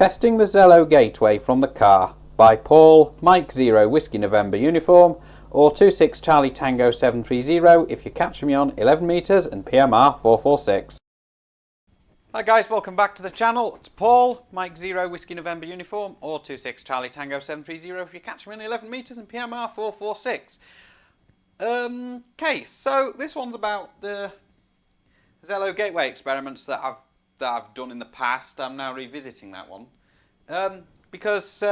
Testing the Zello gateway from the car by Paul, Mike 0 Whiskey November uniform, or 26 Charlie Tango 730 if you're catching me on 11 metres and PMR 446. Hi guys, welcome back to the channel. It's Paul, Mike 0 Whiskey November uniform, or 26 Charlie Tango 730 if you're catching me on 11 metres and PMR 446. Okay, so this one's about the Zello gateway experiments that I've done in the past. I'm now revisiting that one because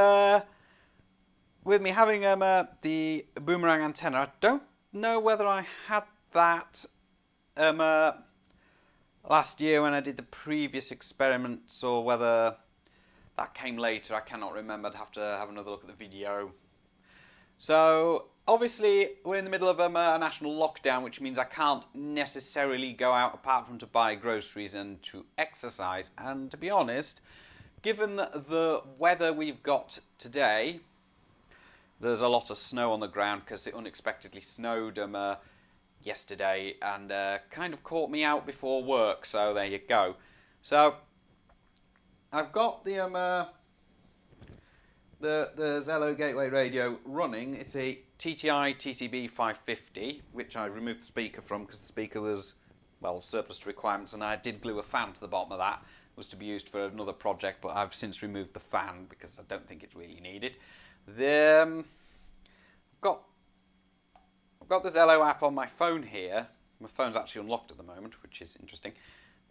with me having the boomerang antenna, I don't know whether I had that last year when I did the previous experiments or whether that came later. I cannot remember. I'd have to have another look at the video. So obviously we're in the middle of a national lockdown, which means I can't necessarily go out apart from to buy groceries and to exercise. And to be honest, given the weather we've got today, there's a lot of snow on the ground because it unexpectedly snowed yesterday and kind of caught me out before work. So there you go. So I've got the Zello gateway radio running. It's a TTI TCB 550, which I removed the speaker from because the speaker was, well, surplus to requirements, and I did glue a fan to the bottom of that. It was to be used for another project, but I've since removed the fan because I don't think it's really needed. I've got the Zello app on my phone here. My phone's actually unlocked at the moment, which is interesting.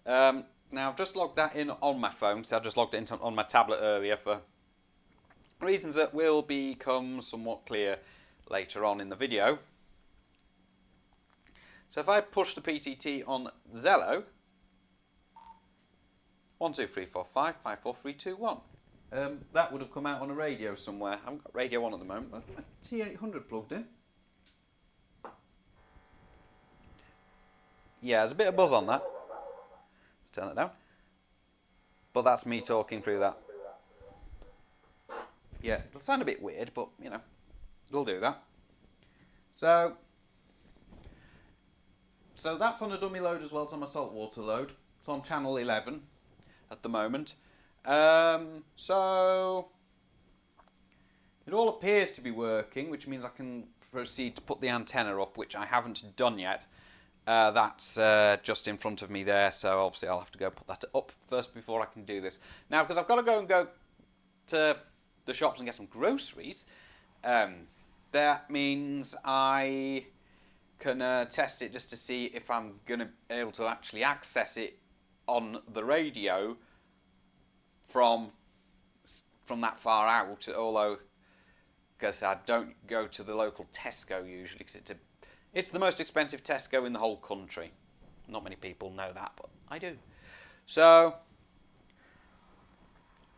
Now I've just logged that in on my phone, so I just logged it in on my tablet earlier for reasons that will become somewhat clear later on in the video. So if I push the PTT on Zello, 1 2 3 4 5 5 4 3 2 1. That would have come out on a radio somewhere. I haven't got radio on at the moment. I've got my T800 plugged in. Yeah, there's a bit of buzz on that. Let's turn it down. But that's me talking through that. Yeah, it'll sound a bit weird, but, you know, it'll do that. So that's on a dummy load as well. It's on my saltwater load. It's on channel 11 at the moment. So it all appears to be working, which means I can proceed to put the antenna up, which I haven't done yet. That's just in front of me there, so obviously I'll have to go put that up first before I can do this. Now, because I've got to go to the shops and get some groceries, that means I can test it just to see if I'm going to be able to actually access it on the radio from that far out, although because I don't go to the local Tesco usually because it's the most expensive Tesco in the whole country. Not many people know that, but I do. So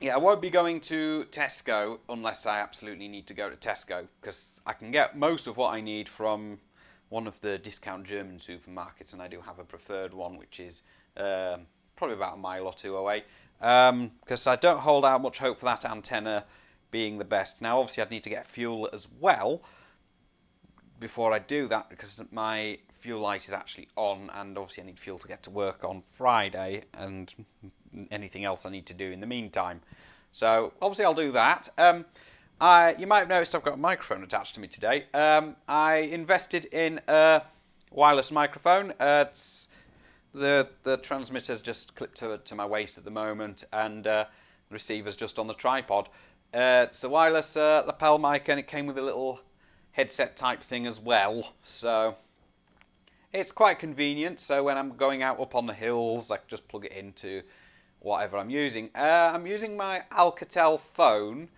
yeah, I won't be going to Tesco unless I absolutely need to go to Tesco, because I can get most of what I need from one of the discount German supermarkets, and I do have a preferred one, which is probably about a mile or two away, because I don't hold out much hope for that antenna being the best. Now, obviously, I'd need to get fuel as well before I do that, because my fuel light is actually on, and obviously I need fuel to get to work on Friday and anything else I need to do in the meantime. So obviously I'll do that. You might have noticed I've got a microphone attached to me today. I invested in a wireless microphone. It's the transmitter's just clipped to my waist at the moment, and the receiver's just on the tripod. It's a wireless lapel mic, and it came with a little headset type thing as well, so it's quite convenient. So when I'm going out up on the hills, I can just plug it into whatever I'm using. I'm using my Alcatel phone.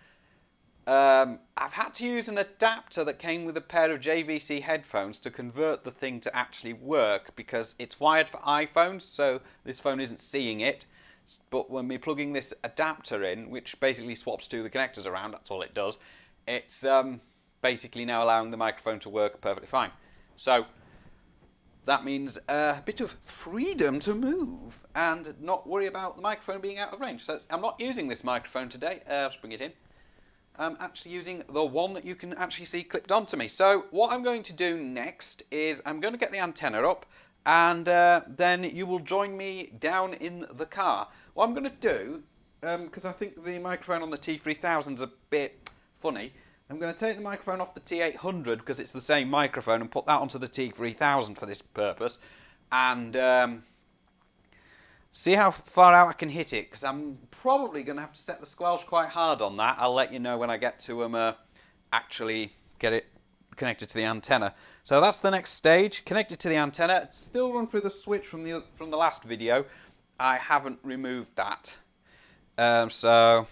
I've had to use an adapter that came with a pair of JVC headphones to convert the thing to actually work, because it's wired for iPhones, so this phone isn't seeing it. But when we're plugging this adapter in, which basically swaps two of the connectors around, that's all it does, it's basically now allowing the microphone to work perfectly fine. So that means a bit of freedom to move and not worry about the microphone being out of range. So I'm not using this microphone today. Let's bring it in. I'm actually using the one that you can actually see clipped onto me. So what I'm going to do next is I'm going to get the antenna up, and then you will join me down in the car. What I'm going to do because I think the microphone on the T3000 is a bit funny. I'm going to take the microphone off the T800 because it's the same microphone and put that onto the T3000 for this purpose, and see how far out I can hit it, because I'm probably going to have to set the squelch quite hard on that. I'll let you know when I get to actually get it connected to the antenna. So that's the next stage, connected to the antenna. Still run through the switch from the last video. I haven't removed that. So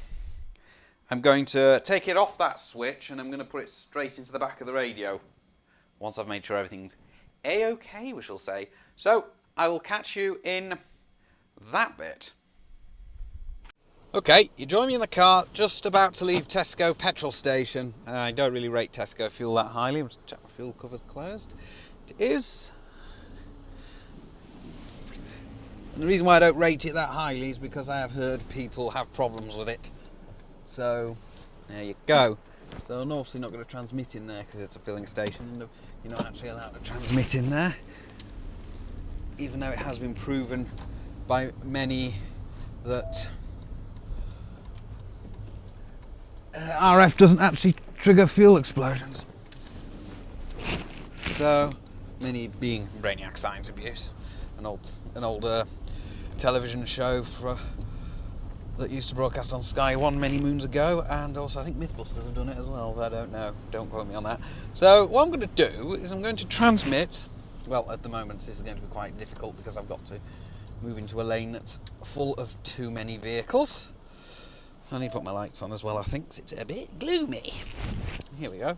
I'm going to take it off that switch and I'm going to put it straight into the back of the radio once I've made sure everything's A-OK, we shall say. So I will catch you in that bit. Okay, you join me in the car, just about to leave Tesco petrol station. I don't really rate Tesco fuel that highly. I'm just check my fuel cover's closed. It is. And the reason why I don't rate it that highly is because I have heard people have problems with it. So, there you go. So I'm obviously not going to transmit in there because it's a filling station and you're not actually allowed to transmit in there. Even though it has been proven by many that RF doesn't actually trigger fuel explosions. So, many being Brainiac Science Abuse, an old television show that used to broadcast on Sky One many moons ago, and also I think Mythbusters have done it as well, but I don't know, don't quote me on that. So what I'm going to do is I'm going to transmit, well at the moment this is going to be quite difficult because I've got to move into a lane that's full of too many vehicles. I need to put my lights on as well, I think, 'cause it's a bit gloomy. Here we go.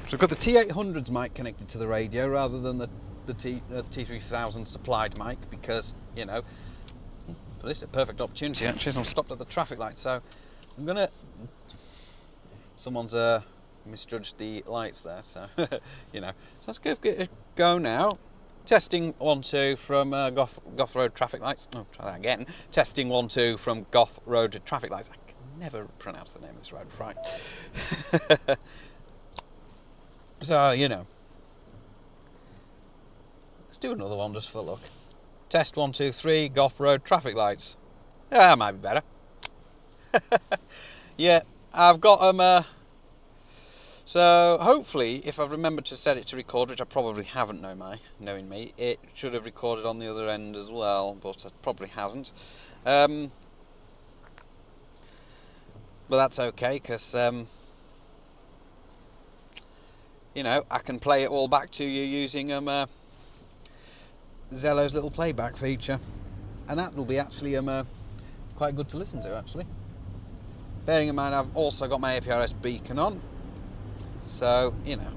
So I've got the T800's mic connected to the radio rather than the T3000 supplied mic because, you know, but this is a perfect opportunity actually, as I'm stopped at the traffic light. So I'm gonna. Someone's misjudged the lights there, so you know. So let's give it a go now. Testing 1 2 from Goth Road traffic lights. Oh, try that again. Testing 1 2 from Goth Road traffic lights. I can never pronounce the name of this road right. So you know. Let's do another one just for luck. Test 1 2 3 Goth Road traffic lights. Yeah, that might be better. Yeah, I've got so hopefully, if I've remembered to set it to record, which I probably haven't, knowing me, it should have recorded on the other end as well, but it probably hasn't. But that's okay, because you know, I can play it all back to you using Zello's little playback feature, and that will be actually quite good to listen to actually. Bearing in mind I've also got my APRS beacon on, so you know,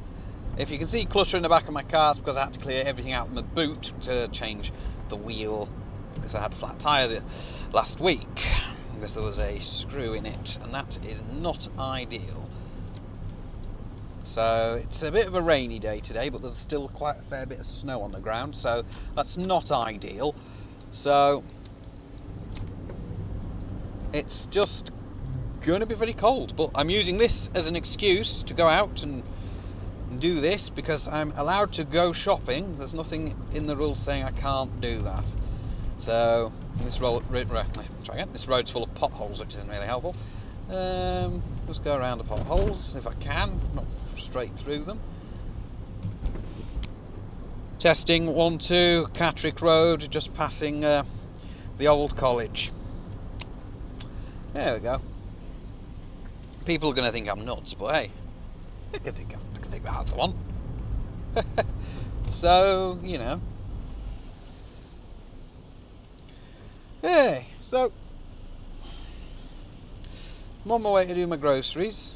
if you can see clutter in the back of my car, it's because I had to clear everything out of my boot to change the wheel because I had a flat tyre last week because there was a screw in it, and that is not ideal. So it's a bit of a rainy day today, but there's still quite a fair bit of snow on the ground, so that's not ideal. So it's just going to be very cold, but I'm using this as an excuse to go out and do this because I'm allowed to go shopping. There's nothing in the rules saying I can't do that. So this road's full of potholes, which isn't really helpful. Just go around the potholes if I can, not straight through them. Testing 1 2 Catterick Road, just passing the old college. There we go. People are going to think I'm nuts, but hey, I could think that's the one. So, you know. Hey, so I'm on my way to do my groceries.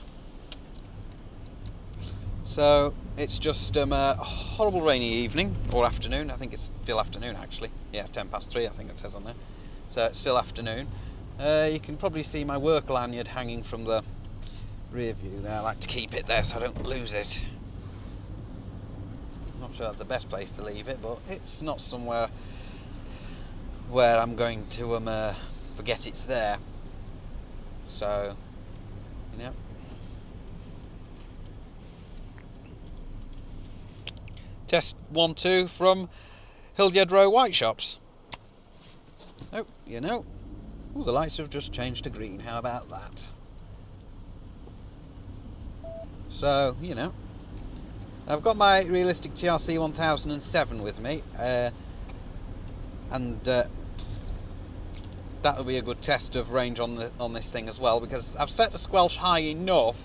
So it's just a horrible rainy evening or afternoon. I think it's still afternoon actually. Yeah, 3:10 I think it says on there. So it's still afternoon. You can probably see my work lanyard hanging from the rear view there. I like to keep it there so I don't lose it. I'm not sure that's the best place to leave it, but it's not somewhere where I'm going to forget it's there. So, you know. Test 1 2 from Hildyard Row White Shops. So, you know, Ooh, the lights have just changed to green. How about that? So, you know, I've got my realistic TRC 1007 with me, and that will be a good test of range on this thing as well, because I've set the squelch high enough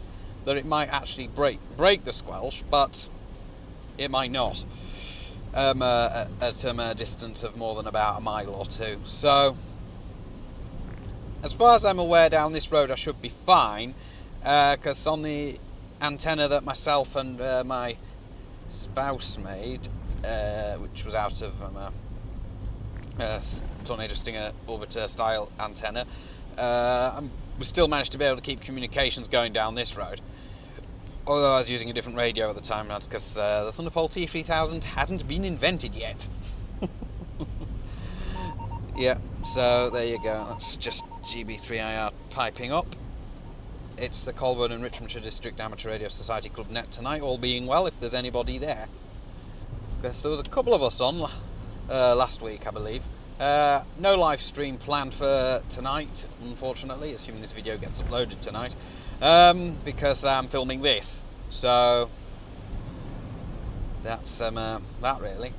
that it might actually break the squelch, but it might not at a distance of more than about a mile or two. So, as far as I'm aware, down this road I should be fine, because on the antenna that myself and my spouse made, which was out of Tornado Stinger Orbiter style antenna, we still managed to be able to keep communications going down this road. Although I was using a different radio at the time, because the Thunderpole T3000 hadn't been invented yet. Yeah, so there you go. That's just GB3IR piping up. It's the Colburn and Richmondshire District Amateur Radio Society Club Net tonight, all being well, if there's anybody there. Because there was a couple of us on last week, I believe. No live stream planned for tonight, unfortunately, assuming this video gets uploaded tonight, because I'm filming this. So that's that really.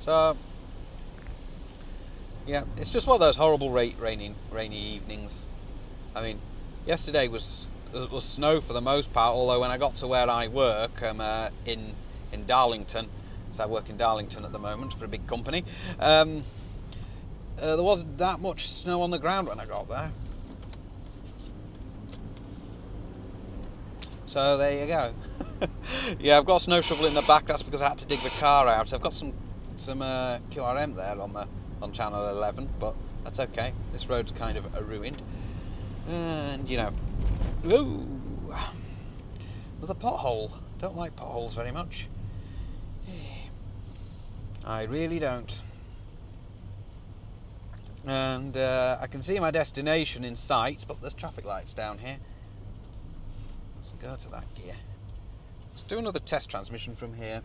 So yeah, it's just one of those horrible rainy evenings. I mean, yesterday was snow for the most part, although when I got to where I work, in Darlington, so I work in Darlington at the moment for a big company, there wasn't that much snow on the ground when I got there. So there you go. Yeah, I've got a snow shovel in the back. That's because I had to dig the car out. I've got some QRM there on channel 11, but that's okay. This road's kind of ruined. And, you know, ooh, with a pothole. Don't like potholes very much. I really don't. And I can see my destination in sight, but there's traffic lights down here. Let's go to that gear. Let's do another test transmission from here.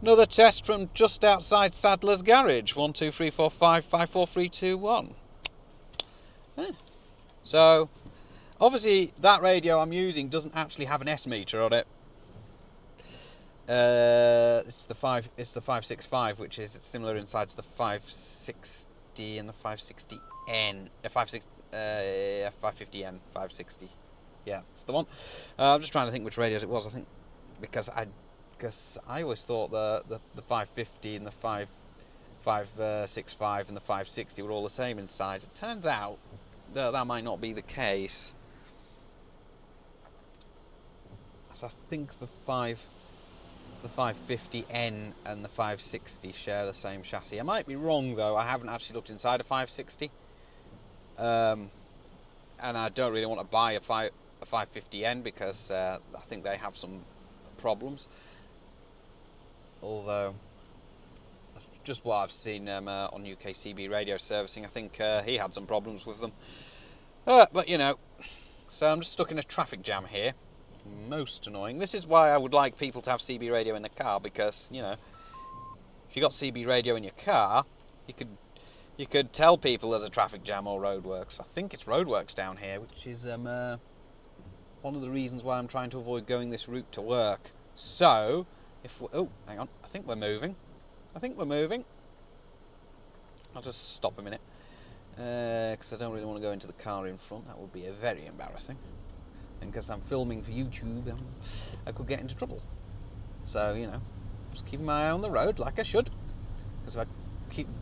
Another test from just outside Sadler's Garage. 1, 2, 3, 4, 5, 5, 4, 3, 2, 1. So, obviously, that radio I'm using doesn't actually have an S meter on it. It's the 565, which is similar inside to the 560 and the 560N, 550N, 560. Yeah, that's the one. I'm just trying to think which radios it was. I think because I always thought the 550 and the 565 and the 560 were all the same inside. It turns out that might not be the case. So I think the 550N and the 560 share the same chassis. I might be wrong though. I haven't actually looked inside a 560, and I don't really want to buy a 550N because I think they have some problems. Although, just what I've seen on UKCB radio servicing, I think he had some problems with them. But you know, so I'm just stuck in a traffic jam here. Most annoying. This is why I would like people to have CB radio in the car, because, you know, if you got CB radio in your car, you could tell people there's a traffic jam or roadworks. I think it's roadworks down here, which is one of the reasons why I'm trying to avoid going this route to work. So, oh, hang on, I think we're moving. I'll just stop a minute, because I don't really want to go into the car in front. That would be very embarrassing. And because I'm filming for YouTube, I could get into trouble. So, you know, just keeping my eye on the road like I should. Because if I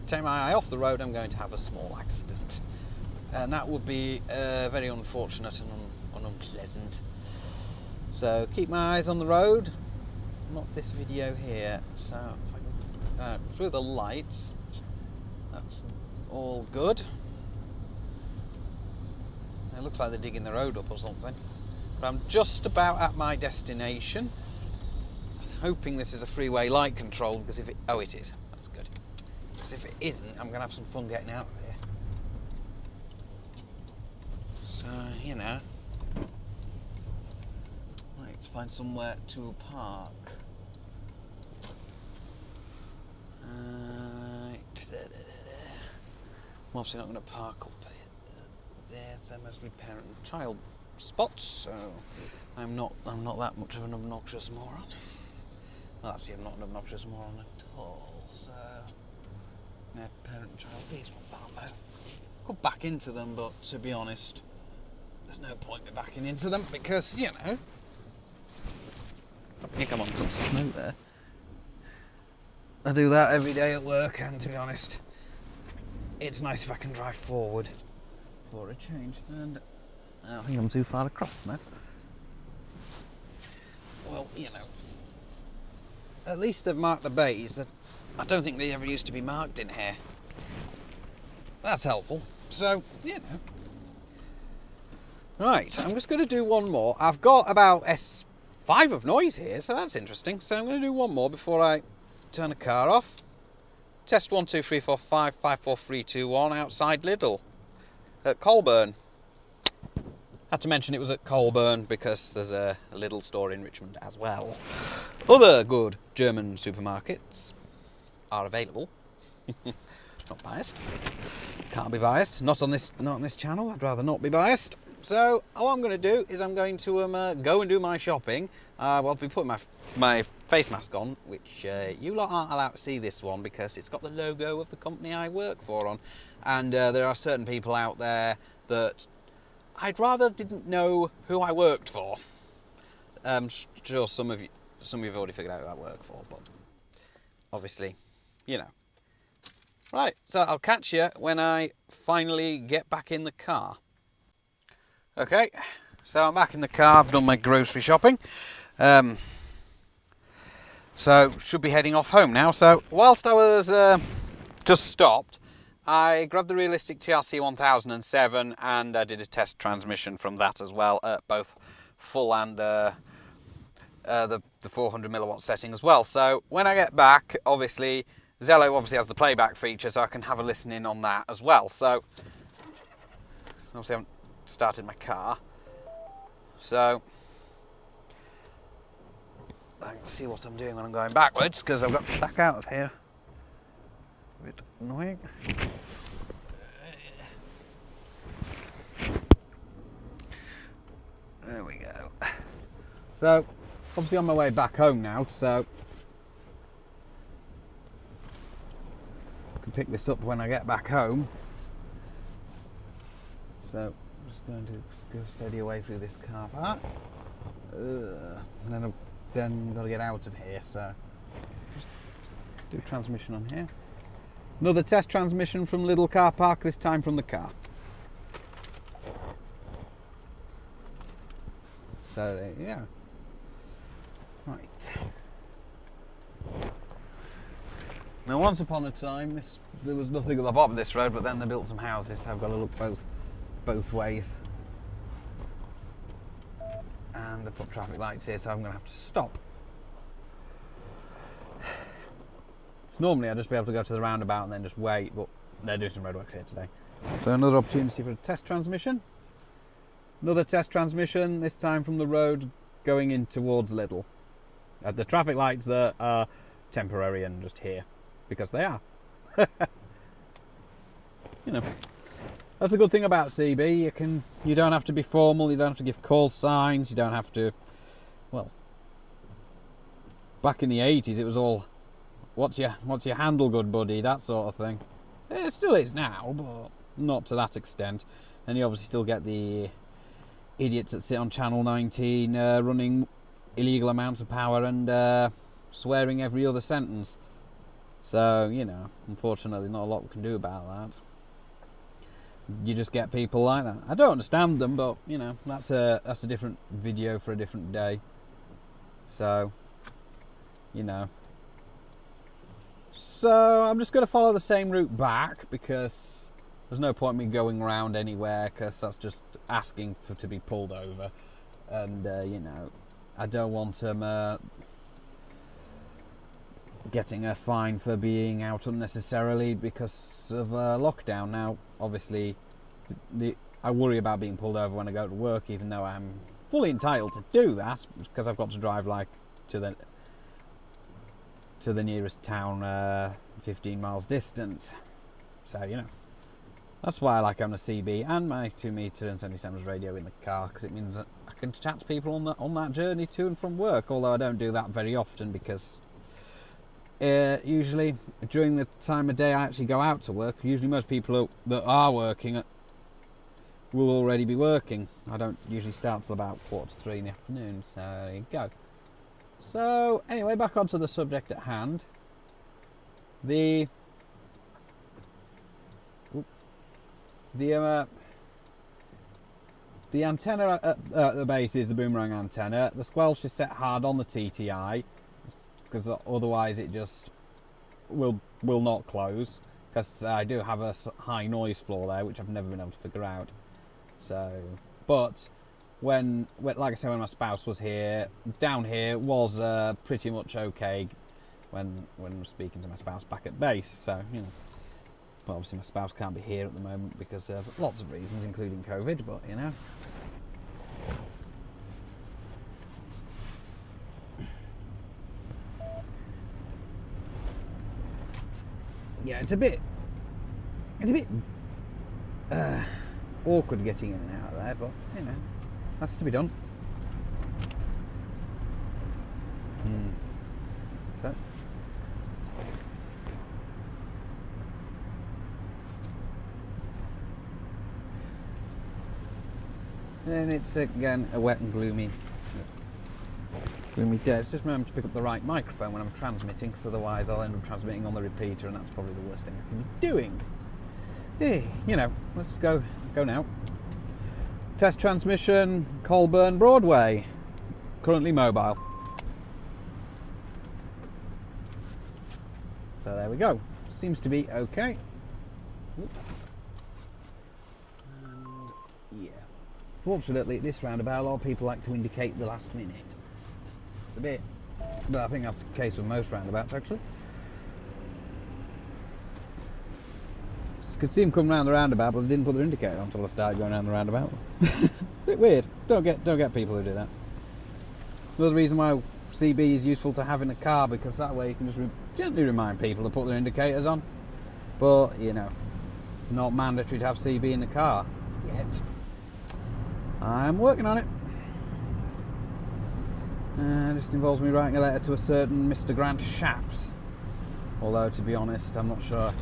take my eye off the road, I'm going to have a small accident. And that would be very unfortunate and unpleasant. So, keep my eyes on the road. Not this video here. So, if I can through the lights, that's all good. It looks like they're digging the road up or something. But I'm just about at my destination. I'm hoping this is a freeway light control, because if it... Oh, it is. That's good. Because if it isn't, I'm going to have some fun getting out of here. So, you know. Right, let's find somewhere to park. Right. I'm obviously not going to park up there. They're mostly parent and child spots, so I'm not that much of an obnoxious moron. Well, actually, I'm not an obnoxious moron at all. So, yeah, parent and child, these ones aren't though. Could back into them, but to be honest, there's no point in backing into them because, you know, you come on some snow there. I do that every day at work, and to be honest, it's nice if I can drive forward for a change. And I think I'm too far across now. Well, you know, at least they've marked the bays that I don't think they ever used to be marked in here. That's helpful. So, you know. Right, I'm just going to do one more. I've got about S5 of noise here, so that's interesting. So I'm going to do one more before I turn the car off. Test 1, 2, 3, 4, 5, 5, 4, 3, 2, 1 outside Lidl at Colburn. Had to mention it was at Colburn because there's a Lidl store in Richmond as well. Other good German supermarkets are available. Not biased. Can't be biased. Not on this channel. I'd rather not be biased. So what I'm going to do is I'm going to go and do my shopping. I'll be putting my face mask on, which you lot aren't allowed to see this one because it's got the logo of the company I work for on. And there are certain people out there that I'd rather didn't know who I worked for. Sure, some of you have already figured out who I work for, but obviously, you know. Right, so I'll catch you when I finally get back in the car. Okay, so I'm back in the car. I've done my grocery shopping. So should be heading off home now. So whilst I was just stopped, I grabbed the Realistic TRC 1007 and I did a test transmission from that as well at both full and the 400 milliwatt setting as well. So when I get back, obviously Zello obviously has the playback feature, so I can have a listen in on that as well. So obviously I haven't started my car, so I can see what I'm doing when I'm going backwards because I've got to back out of here. A bit annoying. There we go. So obviously on my way back home now, so I can pick this up when I get back home. So I'm just going to go steady away through this car park. And then I've got to get out of here, so just do transmission on here. Another test transmission from Lidl car park, this time from the car. So there you go. Right. Now once upon a time there was nothing at the bottom of this road, but then they built some houses, so I've got to look both ways. And they put traffic lights here, so I'm going to have to stop. So normally I'd just be able to go to the roundabout and then just wait, but they're doing some roadworks here today. So another opportunity for a test transmission. Another test transmission, this time from the road going in towards Lidl. The traffic lights that are temporary and just here, because they are. You know. That's the good thing about CB. You don't have to be formal. You don't have to give call signs. You don't have to. Well, back in the 80s, it was all, what's your handle, good buddy? That sort of thing. It still is now, but not to that extent. And you obviously still get the idiots that sit on Channel 19 running illegal amounts of power and swearing every other sentence. So you know, unfortunately, not a lot we can do about that. You just get people like that. I don't understand them, but you know, that's a different video for a different day. So, you know. So I'm just going to follow the same route back because there's no point in me going around anywhere because that's just asking to be pulled over, and you know, I don't want them getting a fine for being out unnecessarily because of lockdown. Now, obviously, I worry about being pulled over when I go to work, even though I'm fully entitled to do that because I've got to drive like to the nearest town 15 miles distant. So, you know, That's why I like having a CB and my 2-meter and 77s radio in the car, because it means that I can chat to people on that journey to and from work. Although I don't do that very often, because usually during the time of day I actually go out to work, usually most people that are working will already be working. I don't usually start till about 2:45 in the afternoon. So there you go. So anyway, back onto the subject at hand. The antenna at the base is the boomerang antenna. The squelch is set hard on the TTI, because otherwise it just will not close, because I do have a high noise floor there, which I've never been able to figure out. So, but when like I said, when my spouse was here, down here was pretty much okay when I'm speaking to my spouse back at base. So, you know, but obviously my spouse can't be here at the moment because of lots of reasons, including COVID, but you know. Yeah, it's a bit awkward getting in and out of there, but you know, has to be done. So and it's again a wet and gloomy day. It's just remember to pick up the right microphone when I'm transmitting, because otherwise I'll end up transmitting on the repeater, and that's probably the worst thing I can be doing. Hey, you know, let's go now. Test transmission, Colburn Broadway, currently mobile. So there we go. Seems to be okay. And yeah. Fortunately, at this roundabout, a lot of people like to indicate the last minute. It's a bit, but I think that's the case with most roundabouts, actually. Could see them come round the roundabout, but they didn't put their indicator on until I started going around the roundabout. Bit weird. Don't get people who do that. Another reason why CB is useful to have in a car, because that way you can just gently remind people to put their indicators on. But you know, it's not mandatory to have CB in the car yet. I'm working on it. It just involves me writing a letter to a certain Mr. Grant Shapps. Although, to be honest, I'm not sure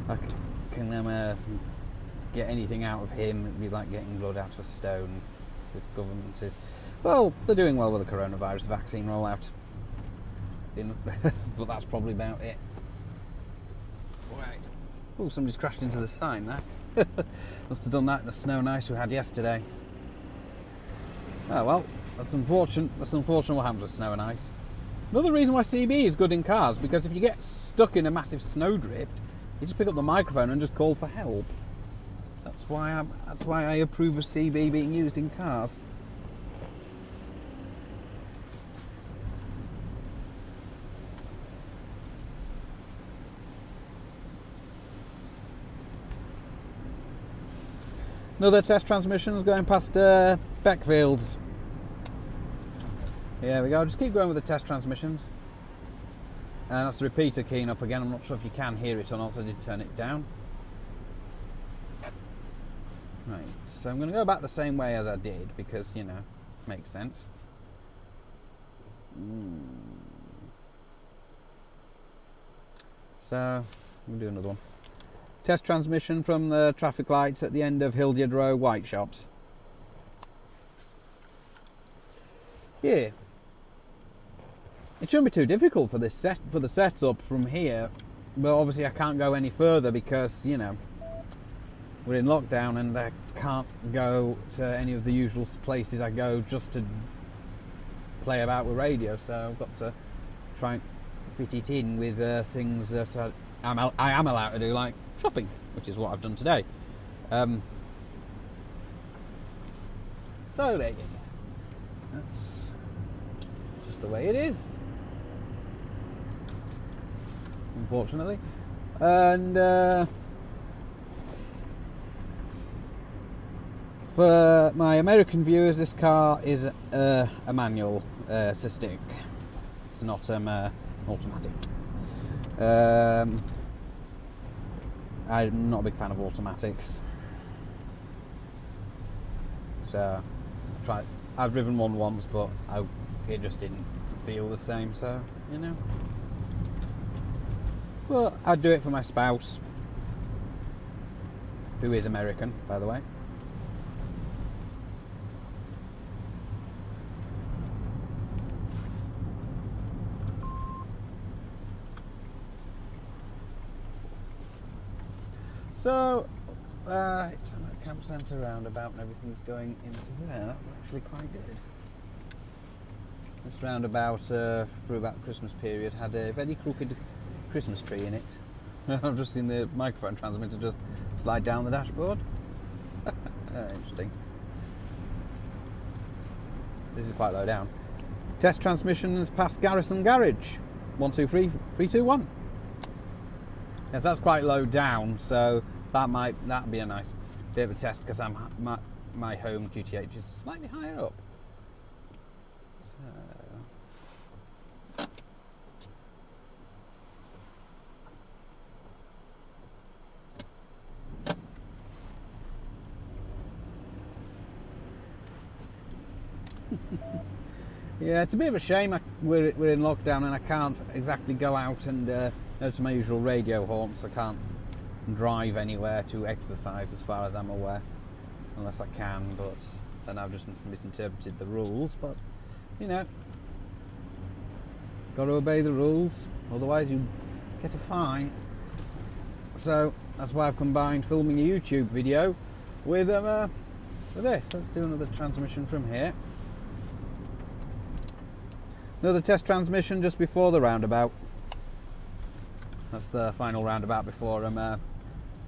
I can get anything out of him. It'd be like getting blood out of a stone. This government is, well, they're doing well with the coronavirus vaccine rollout. But that's probably about it. Right. Oh, somebody's crashed into the sign there. Must have done that in the snow and ice we had yesterday. Oh well, that's unfortunate. That's unfortunate what happens with snow and ice. Another reason why CB is good in cars, because if you get stuck in a massive snowdrift, you just pick up the microphone and just call for help. So that's why I approve of CB being used in cars. Another test transmission is going past Beckfields. Here we go. Just keep going with the test transmissions. And that's the repeater keying up again. I'm not sure if you can hear it or not, so I did turn it down. Right, so I'm going to go back the same way as I did, because, you know, makes sense. So, we'll do another one. Test transmission from the traffic lights at the end of Hildyard Row, White Shops. Yeah. It shouldn't be too difficult for the setup from here, but obviously I can't go any further because, you know, we're in lockdown and I can't go to any of the usual places I go just to play about with radio, so I've got to try and fit it in with things that I am allowed to do, like shopping, which is what I've done today. So there you go. That's just the way it is, unfortunately. And for my American viewers, this car is a manual stick. It's not automatic. I'm not a big fan of automatics. So I've driven one once, but it just didn't feel the same. So you know, well, I'd do it for my spouse, who is American, by the way. So, it's on a camp centre roundabout and everything's going into there. That's actually quite good. This roundabout, through about the Christmas period, had a very crooked Christmas tree in it. I've just seen the microphone transmitter just slide down the dashboard. Interesting. This is quite low down. Test transmissions past Garrison Garage. 1, 2, 3, 3, 2, 1. Yes, that's quite low down, so that'd be a nice bit of a test because my home QTH is slightly higher up. So. Yeah, it's a bit of a shame we're in lockdown and I can't exactly go out and go to my usual radio haunts. I can't drive anywhere to exercise as far as I'm aware, unless I can, but then I've just misinterpreted the rules. But you know, got to obey the rules, otherwise you get a fine. So that's why I've combined filming a YouTube video with this. Let's do another transmission from here. Another test transmission just before the roundabout. That's the final roundabout before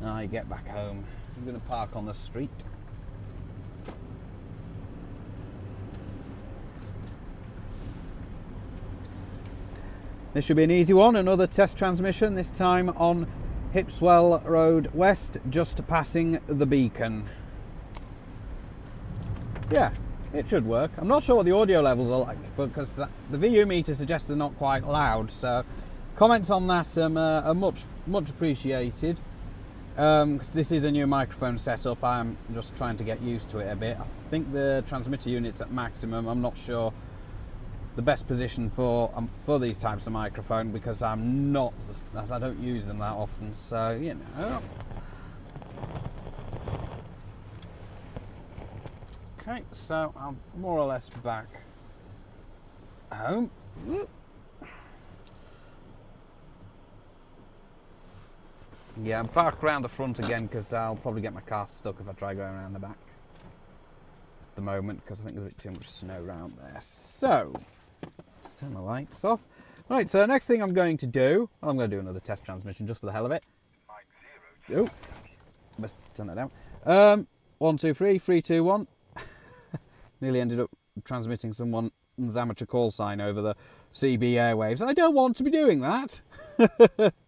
I get back home. I'm going to park on the street. This should be an easy one. Another test transmission, this time on Hipswell Road West, just passing the beacon. Yeah, it should work. I'm not sure what the audio levels are like, because the VU meter suggests they're not quite loud, so comments on that are much appreciated. Because this is a new microphone setup, I'm just trying to get used to it a bit. I think the transmitter unit's at maximum. I'm not sure the best position for these types of microphone because I don't use them that often. So you know. Okay, so I'm more or less back home. Yeah, I'm parked around the front again because I'll probably get my car stuck if I try going around the back at the moment because I think there's a bit too much snow around there. So, let's turn the lights off. Right, so next thing I'm going to do, I'm going to do another test transmission just for the hell of it. Oh, best turn that down. 1, 2, 3, 3, 2, 1. Nearly ended up transmitting someone's amateur call sign over the CB airwaves. I don't want to be doing that.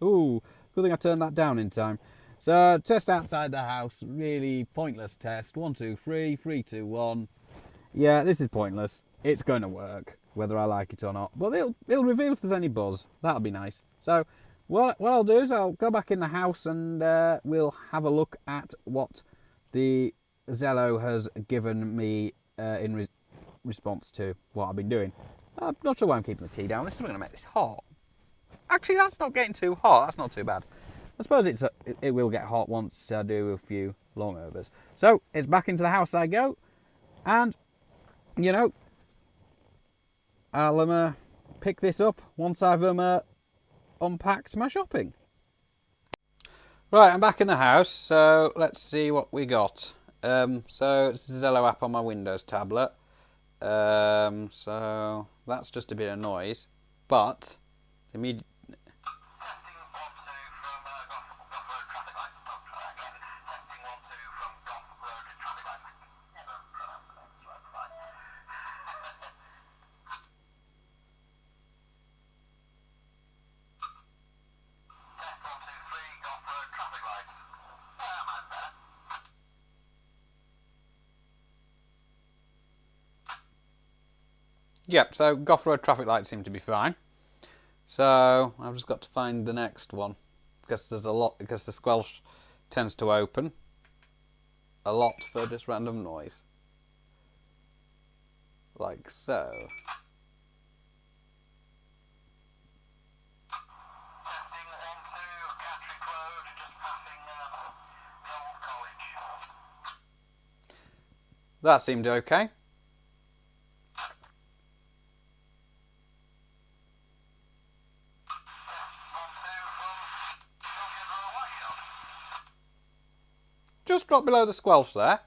Ooh. Good thing I turned that down in time. So, test outside the house. Really pointless test. 1, 2, 3, 3, 2, 1. Yeah, this is pointless. It's going to work, whether I like it or not. But it'll reveal if there's any buzz. That'll be nice. So, what I'll do is I'll go back in the house and we'll have a look at what the Zello has given me in response to what I've been doing. I'm not sure why I'm keeping the key down. This is going to make this hot. Actually, that's not getting too hot. That's not too bad. I suppose it will get hot once I do a few long overs. So, it's back into the house I go. And, you know, I'll pick this up once I've unpacked my shopping. Right, I'm back in the house. So, let's see what we got. So, it's the Zello app on my Windows tablet. So, that's just a bit of noise. But, immediately... Yep, so Gough Road traffic lights seem to be fine. So I've just got to find the next one because the squelch tends to open a lot for just random noise. like so. That seemed okay. Just drop below the squelch there.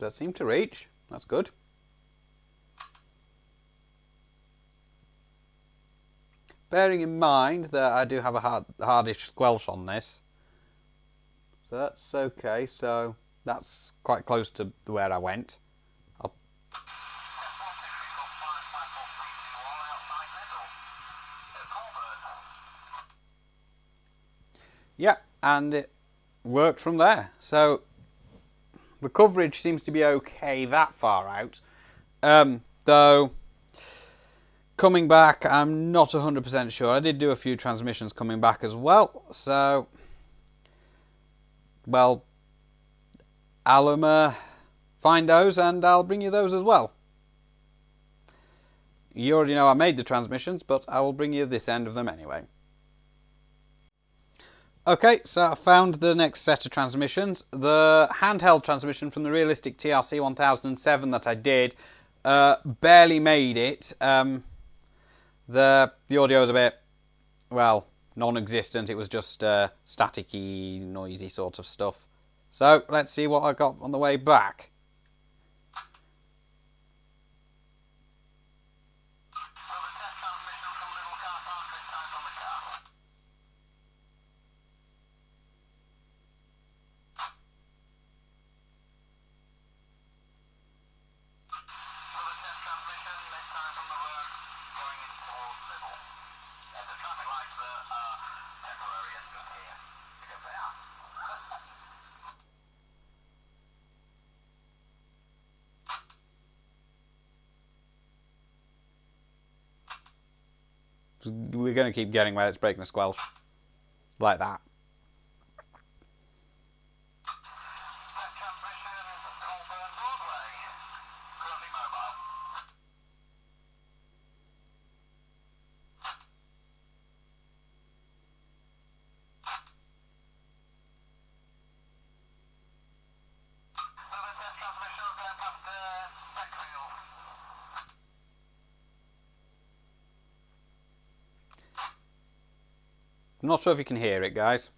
That seemed to reach. That's good. Bearing in mind that I do have a hardish squelch on this. So that's okay. So that's quite close to where I went. Yeah, and it worked from there. So the coverage seems to be okay that far out. Though coming back, I'm not 100% sure. I did do a few transmissions coming back as well. So, well, I'll find those and I'll bring you those as well. You already know I made the transmissions, but I will bring you this end of them anyway. Okay, so I found the next set of transmissions. The handheld transmission from the Realistic TRC 1007 that I did barely made it. The audio was a bit, well, non-existent. It was just staticky, noisy sort of stuff. So let's see what I got on the way back. We're going to keep getting where it's breaking the squelch. Like that. I'm not sure if you can hear it, guys.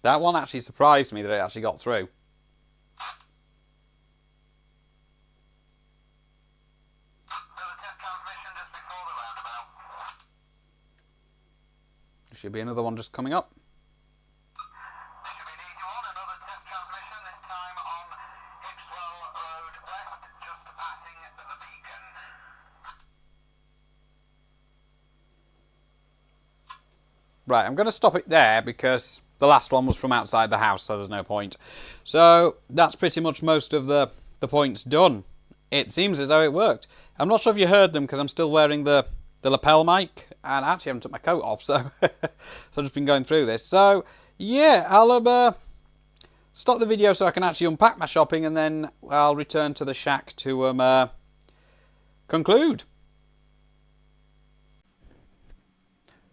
That one actually surprised me that it actually got through. There should be another one just coming up. Right, I'm going to stop it there because the last one was from outside the house, so there's no point. So that's pretty much most of the points done. It seems as though it worked. I'm not sure if you heard them because I'm still wearing the lapel mic and I actually haven't took my coat off, so so I've just been going through this. So yeah, I'll stop the video so I can actually unpack my shopping and then I'll return to the shack to conclude.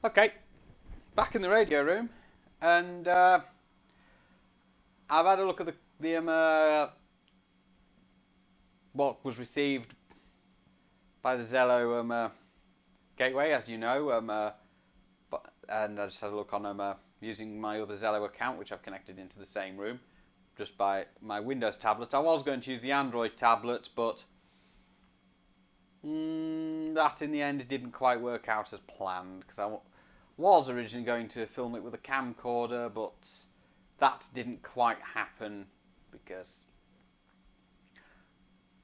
Okay, back in the radio room, and I've had a look at the what was received by the Zello gateway, as you know, and I just had a look on using my other Zello account, which I've connected into the same room, just by my Windows tablet. I was going to use the Android tablet, but That in the end didn't quite work out as planned, because I was originally going to film it with a camcorder, but that didn't quite happen because,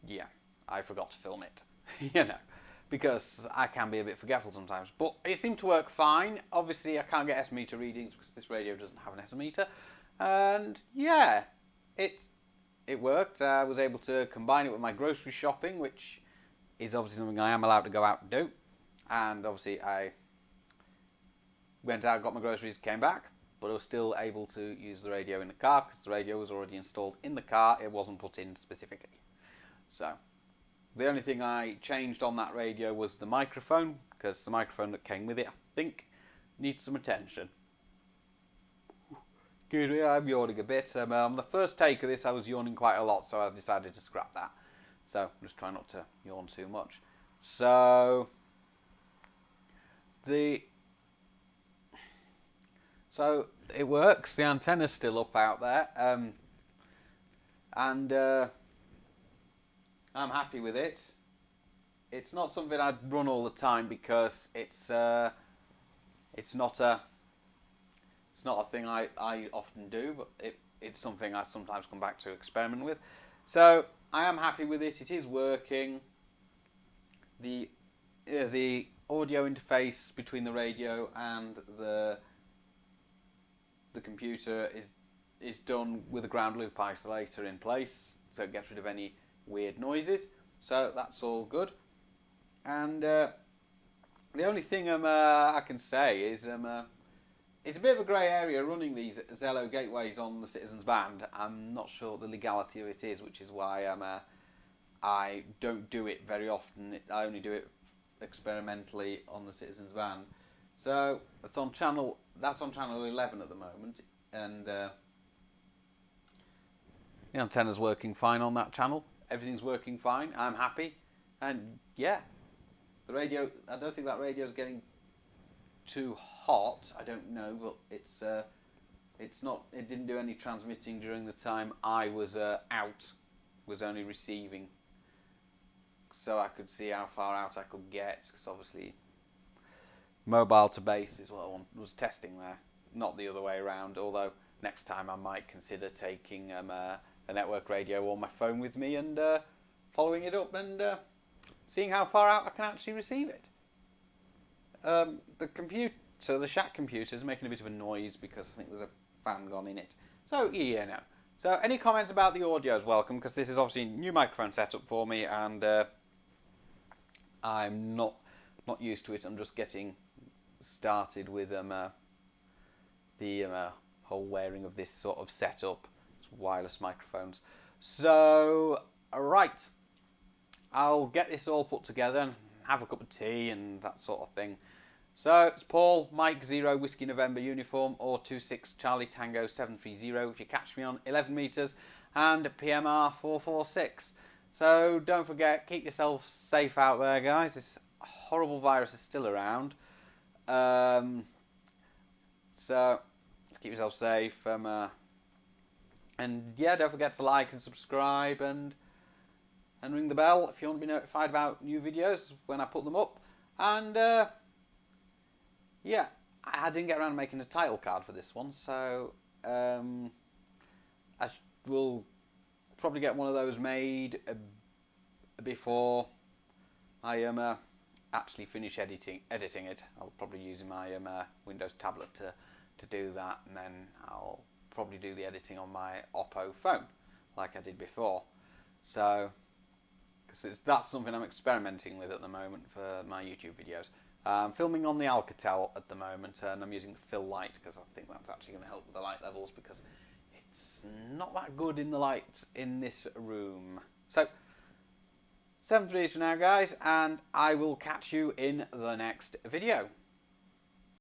yeah, I forgot to film it, you know, because I can be a bit forgetful sometimes. But it seemed to work fine. Obviously, I can't get S-meter readings because this radio doesn't have an S-meter, and yeah, it worked. I was able to combine it with my grocery shopping, which is obviously something I am allowed to go out and do. And obviously I went out, got my groceries, came back, but I was still able to use the radio in the car because the radio was already installed in the car. It wasn't put in specifically. So the only thing I changed on that radio was the microphone, because the microphone that came with it, I think, needs some attention. Excuse me, I'm yawning a bit. On the first take of this, I was yawning quite a lot, so I decided to scrap that. So I'm just trying not to yawn too much. So it works. The antenna's still up out there, and I'm happy with it. It's not something I'd run all the time because it's not a thing I often do, but it's something I sometimes come back to experiment with. So I am happy with it. It is working. The audio interface between the radio and the computer is done with a ground loop isolator in place, so it gets rid of any weird noises. So that's all good. And the only thing I can say is it's a bit of a grey area running these Zello gateways on the Citizens band. I'm not sure the legality of it is, which is why I don't do it very often. I only do it experimentally on the Citizens band. So that's on channel 11 at the moment, and the antenna's working fine on that channel. Everything's working fine. I'm happy, and yeah, the radio. I don't think that radio's getting too hot. I don't know, but it's not. It didn't do any transmitting during the time I was out. Was only receiving, so I could see how far out I could get. Because obviously, mobile to base is what I was testing there, not the other way around. Although next time I might consider taking a network radio on my phone with me and following it up and seeing how far out I can actually receive it. The shack computer is making a bit of a noise because I think there's a fan gone in it. So, yeah, no. So, any comments about the audio is welcome, because this is obviously a new microphone setup for me, and I'm not used to it. I'm just getting started with the whole wearing of this sort of setup. It's wireless microphones. So, right. I'll get this all put together and have a cup of tea and that sort of thing. So, it's Paul, Mike 0, Whiskey November uniform, or 26 Charlie Tango 730 if you catch me on 11 metres, and PMR 446. So, don't forget, keep yourself safe out there, guys. This horrible virus is still around. So, keep yourself safe. And yeah, don't forget to like and subscribe and ring the bell if you want to be notified about new videos when I put them up. And yeah, I didn't get around to making a title card for this one, so I will probably get one of those made before I actually finish editing it. I'll probably use my Windows tablet to do that, and then I'll probably do the editing on my Oppo phone like I did before. So, because that's something I'm experimenting with at the moment for my YouTube videos. I'm filming on the Alcatel at the moment, and I'm using the fill light because I think that's actually going to help with the light levels, because it's not that good in the light in this room. So, 7 3 for now, guys, and I will catch you in the next video.